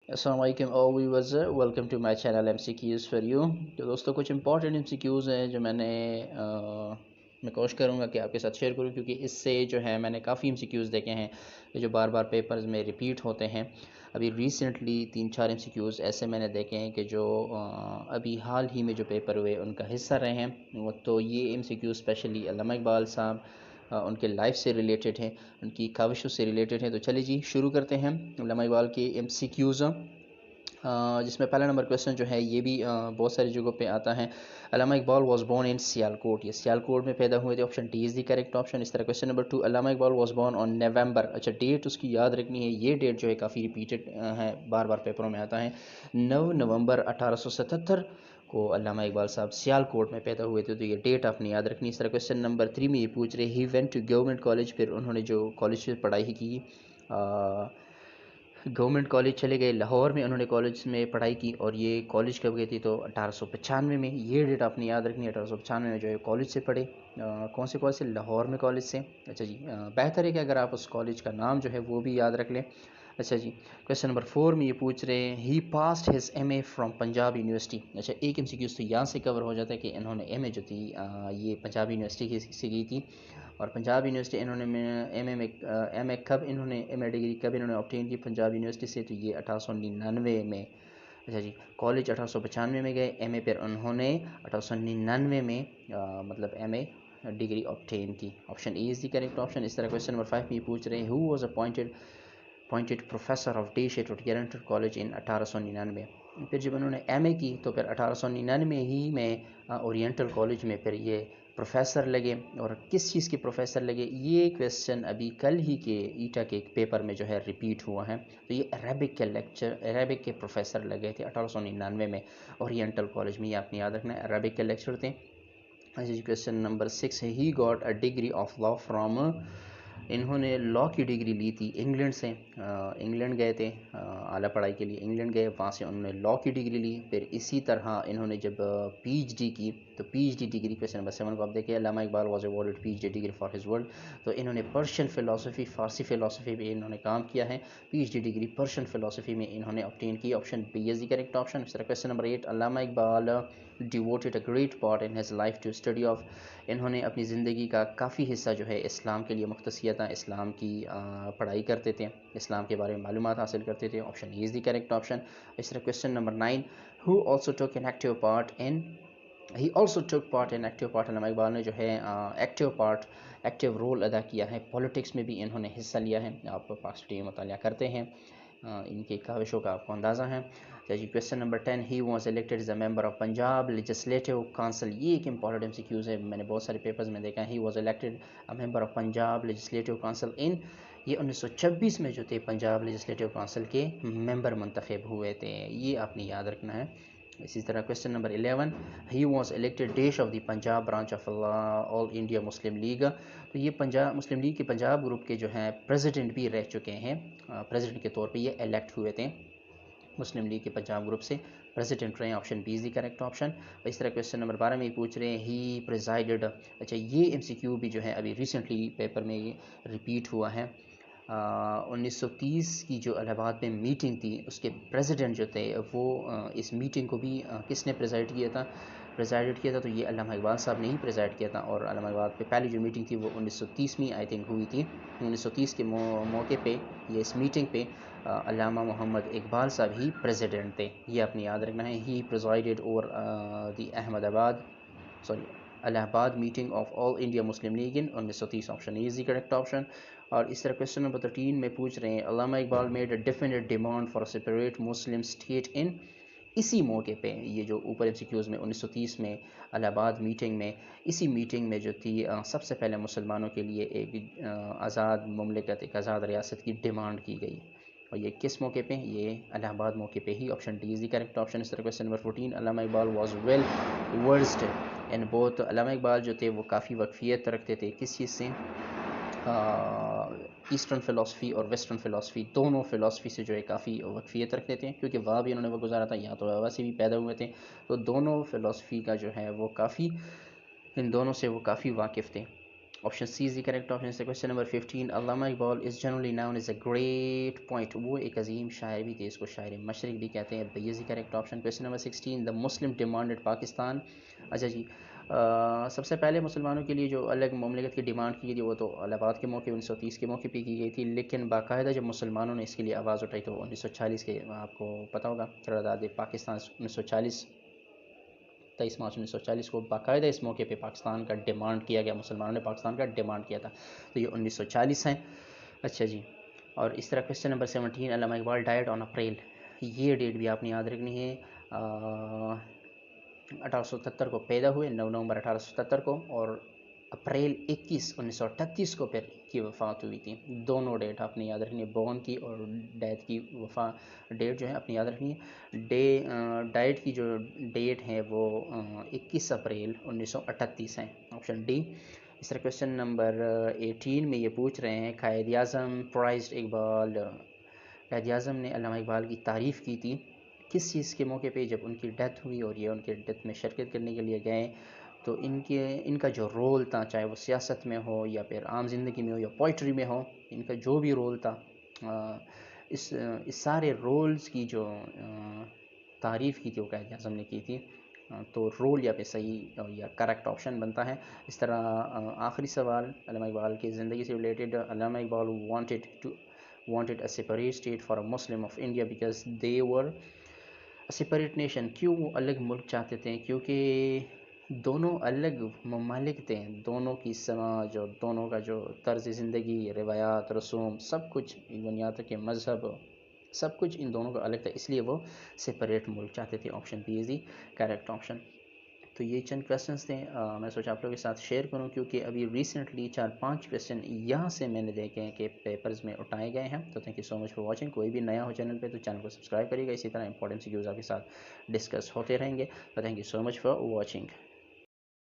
अस्सलाम वालेकुम all viewers, welcome to my channel MCQs for you. तो दोस्तों कुछ इंपॉर्टेंट MCQs हैं जो मैं कोशिश करूँगा कि आपके साथ शेयर करूँ, क्योंकि इससे जो है मैंने काफ़ी MCQs देखे हैं जो बार बार पेपर्स में रिपीट होते हैं। अभी रिसेंटली 3-4 MCQs ऐसे मैंने देखे हैं कि जो अभी हाल ही में जो पेपर हुए उनका हिस्सा रहे हैं। तो ये MCQ स्पेशली अल्लामा इकबाल साहब उनके लाइफ से रिलेटेड हैं, उनकी काविशों से रिलेटेड हैं। तो चलिए जी शुरू करते हैं अल्लामा इकबाल के MCQs, जिसमें पहला नंबर क्वेश्चन जो है ये भी बहुत सारी जगहों पे आता है। Allama Iqbal was born in Sialkot, ये सियालकोट में पैदा हुए थे। Option D is the correct option. इस तरह question number 2, Allama Iqbal was born on November, अच्छा डेट उसकी याद रखनी है। ये डेट जो है काफ़ी रिपीटेड है, बार बार पेपरों में आता है। 9 नवंबर 1877 को अल्लामा इकबाल साहब सियालकोट में पैदा हुए थे, तो ये डेट आपने याद रखनी है। इस तरह क्वेश्चन नंबर 3 में ये पूछ रहे he went to government college, फिर उन्होंने जो कॉलेज से पढ़ाई की गवर्नमेंट कॉलेज चले गए। लाहौर में उन्होंने कॉलेज में पढ़ाई की, और ये कॉलेज कब गई थी तो 1895 में। ये डेट आपने याद रखनी है, 1895 में जो है कॉलेज से पढ़े। कौन से कॉलेज से? लाहौर में कॉलेज से। अच्छा जी, बेहतर है कि अगर आप उस कॉलेज का नाम जो है वो भी याद रख लें। अच्छा जी, क्वेश्चन नंबर 4 में ये पूछ रहे हैं he passed his MA from Punjab university. अच्छा, एक MCQ तो यहाँ से कवर हो जाता है कि इन्होंने MA जो थी ये पंजाब यूनिवर्सिटी से की थी। और पंजाब यूनिवर्सिटी इन्होंने एम ए कब इन्होंने MA डिग्री कब इन्होंने ऑब्टेन की पंजाब यूनिवर्सिटी से? तो ये 1899 में। अच्छा जी, कॉलेज 1895 में गए, MA पर उन्होंने 1899 में मतलब MA डिग्री ऑब्टेन की। Option A is the correct option. इस तरह क्वेश्चन नंबर 5 में पूछ रहे हैं who was appointed professor of date at government college in 1899। फिर जब उन्होंने MA की तो फिर 1899 ही में ओरिएंटल कॉलेज में फिर ये प्रोफेसर लगे। और किस चीज़ के प्रोफेसर लगे, ये क्वेश्चन अभी कल ही के ईटा के एक पेपर में जो है रिपीट हुआ है। तो ये अरबिक के प्रोफेसर लगे थे 1899 में ओरिएंटल कॉलेज में। ये आपने याद रखना है, अरबिक के लेक्चर थे। अच्छा जी, क्वेश्चन नंबर 6 है he got a degree of law from, इन्होंने लॉ की डिग्री ली थी इंग्लैंड से। इंग्लैंड गए थे आला पढ़ाई के लिए, इंग्लैंड गए, वहाँ से उन्होंने लॉ की डिग्री ली। फिर इसी तरह इन्होंने जब PhD की, तो PhD डिग्री क्वेश्चन नंबर 7 को आप देखिए, Allama Iqbal was awarded PhD degree for his work. तो इन्होंने पर्शियन फ़िलासफ़ी, फ़ारसी फ़िलासफ़ी में इन्होंने काम किया है। PhD डिग्री पर्शियन फ़िलासफ़ी में इन्होंने ऑब्टेन की। Option B is the correct option. इस तरह question number 8, Allama Iqbal devoted a great part in his life to study of, इन्होंने अपनी ज़िंदगी का काफ़ी हिस्सा जो है इस्लाम के लिए मुख्तस किया था, इस्लाम की पढ़ाई करते थे, इस्लाम के बारे में मालूमात हासिल करते थे। Option E is the correct option. इस तरह question number 9, who also took an active part in, he also took part in active part, Allama Iqbal ने जो है एक्टिव रोल अदा किया है, पॉलिटिक्स में भी इन्होंने हिस्सा लिया है। आप पाकिस्तानी मुतालिया करते हैं, इनके काविशों का आपको अंदाज़ा है। जी, question number 10, he was elected as a member of Punjab legislative council. ये एक इंपॉर्टेंट MCQs है, मैंने बहुत सारे पेपर्स में देखा है। He was elected a member of Punjab legislative council in, ये 1926 में जो थे पंजाब लेजिस्लेटिव काउंसिल के मेंबर मुंतखब हुए थे, ये आपने याद रखना है। इसी तरह question number 11, he was elected dash of the Punjab branch of All India Muslim league. तो ये पंजाब मुस्लिम लीग के पंजाब ग्रुप के जो हैं प्रेसिडेंट भी रह चुके हैं, प्रेसिडेंट के तौर पे ये इलेक्ट हुए थे मुस्लिम लीग के पंजाब ग्रुप से, प्रेसिडेंट रहे। Option B is the correct option. इस तरह क्वेश्चन नंबर 12 में पूछ रहे हैं ही प्रिजाइडेड, अच्छा ये MCQ भी जो है अभी रिसेंटली पेपर में रिपीट हुआ है। 1930 की जो इलाहाबाद में मीटिंग थी, उसके प्रेसिडेंट जो थे वो इस मीटिंग को भी किसने प्रेजाइडेड किया था? तो ये अल्लामा इकबाल साहब ने ही प्रेजाइड किया था। और अल्लामा इकबाल पे पहली जो मीटिंग थी वो 1930 में आई थिंक हुई थी। 1930 के मौके पे, ये इस मीटिंग पे अल्लामा मोहम्मद इकबाल साहब ही प्रेसिडेंट थे, ये आपने याद रखना है। He presided over the Ahmedabad, sorry, Allahabad meeting of All India Muslim League in 1930। Option is the correct option. और इस तरह क्वेश्चन नंबर 13 में पूछ रहे हैं Allama Iqbal made a definite demand for separate Muslim state in, इसी मौके पे, ये जो ऊपर MCQs में 1930 में इलाहाबाद मीटिंग में, इसी मीटिंग में जो थी सबसे पहले मुसलमानों के लिए एक आज़ाद मुमलिकत, एक आज़ाद रियासत की डिमांड की गई। और ये किस मौके पे? ये इलाहाबाद मौके पे ही। Option D is the correct option. इस तरह question number 14, Allama Iqbal was well versed in both, Allama Iqbal जो थे वो काफ़ी वक्फियत रखते थे किस चीज़ से? ईस्टर्न फ़िलासफ़ी और वेस्टर्न फ़िलासफ़ी, दोनों फ़िलासफ़ी से जो है काफ़ी वक्फियत रखते थे, क्योंकि वहाँ भी उन्होंने वक्त गुजारा था, यहाँ तो वैसे भी पैदा हुए थे। तो दोनों फ़िलासफ़ी का जो है वो काफ़ी, इन दोनों से वो काफ़ी वाकिफ़ थे। Option C is the correct option سے question number 15 Allama Iqbal is generally known as a great poet, وہ ایک عظیم شاعر بھی تھے، اس کو شاعر مشرق بھی کہتے ہیں، B is the correct option. Question number 16 the Muslim demanded Pakistan. اچھا جی، سب سے پہلے مسلمانوں کے لیے جو الگ مملکت کی ڈیمانڈ کی تھی وہ تو الہ آباد کے موقع 1930 کے موقع پہ کی گئی تھی، لیکن باقاعدہ جب مسلمانوں نے اس کے لیے آواز اٹھائی تو 1946 کے، آپ کو پتہ ہوگا قرارداد پاکستان 1940 23 مارچ 1940 کو باقاعدہ اس موقع پہ پاکستان کا ڈیمانڈ کیا گیا، مسلمانوں نے پاکستان کا ڈیمانڈ کیا تھا، تو یہ 1940 ہیں. اچھا جی، اور اس طرح question number 17 Allama Iqbal diet on April, یہ ڈیٹ بھی آپ نے یاد رکھنی ہے. 1877 کو پیدا ہوئے، 9 نومبر 1877 کو، اور اپریل 21 1938 کو پھر کی وفات ہوئی تھی. دونوں ڈیٹ آپ نے یاد رکھنی ہے، بورن کی اور ڈیتھ کی ڈیٹ جو ہے اپنی یاد رکھنی ہے. ڈیٹ کی جو ڈیٹ ہے وہ 21 اپریل 1938 ہے، آپشن ڈی. اس طرح کوشچن نمبر 18 میں یہ پوچھ رہے ہیں قائد اعظم پرائزڈ اقبال، قائد اعظم نے علامہ اقبال کی تعریف کی تھی کس چیز کے موقع پہ؟ جب ان کی ڈیتھ ہوئی اور یہ ان کے ڈیتھ میں شرکت کرنے کے لیے گئے، تو ان کا جو رول تھا، چاہے وہ سیاست میں ہو یا پھر عام زندگی میں ہو یا پوئٹری میں ہو، ان کا جو بھی رول تھا، اس سارے رولز کی جو تعریف کی تھی وہ قائد اعظم نے کی تھی. تو رول یا پہ صحیح یا کریکٹ آپشن بنتا ہے. اس طرح آخری سوال علامہ اقبال کی زندگی سے related, Allama Iqbal wanted a separate state for a Muslim of India because they were a separate nation. کیوں وہ الگ ملک چاہتے تھے؟ کیونکہ دونوں الگ ممالک تھے، دونوں کی سماج اور دونوں کا جو طرز زندگی، روایات، رسوم، سب کچھ، یہاں تک کہ مذہب، سب کچھ ان دونوں کا الگ تھا، اس لیے وہ سپریٹ ملک چاہتے تھے. Option B is the correct option. تو یہ چند کویسچنس تھے، میں سوچا آپ لوگوں کے ساتھ شیئر کروں، کیونکہ ابھی ریسنٹلی 4-5 کویسچن یہاں سے میں نے دیکھے ہیں کہ پیپرز میں اٹھائے گئے ہیں. تو thank you so much for watching. کوئی بھی نیا ہو چینل پہ تو چینل کو سبسکرائب کریے گا، اسی طرح امپورٹنٹ سیکیورز آپ کے ساتھ ڈسکس ہوتے رہیں گے. تو thank you so much for watching.